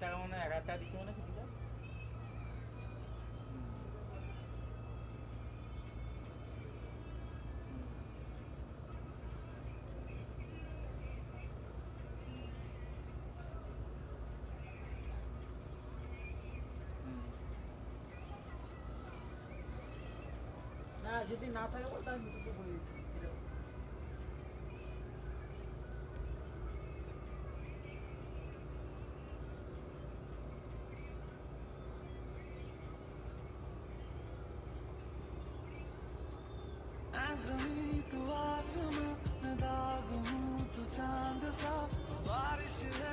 টাকা মনে হয় 11 টাকা দিচ্ছে মনে হয় ছুটিটা। না যদি না থাকে বলতে আমি মিঠুকে বলে দিচ্ছি। तू आसमां मैं दाग हूँ तू चांद सा बारिश है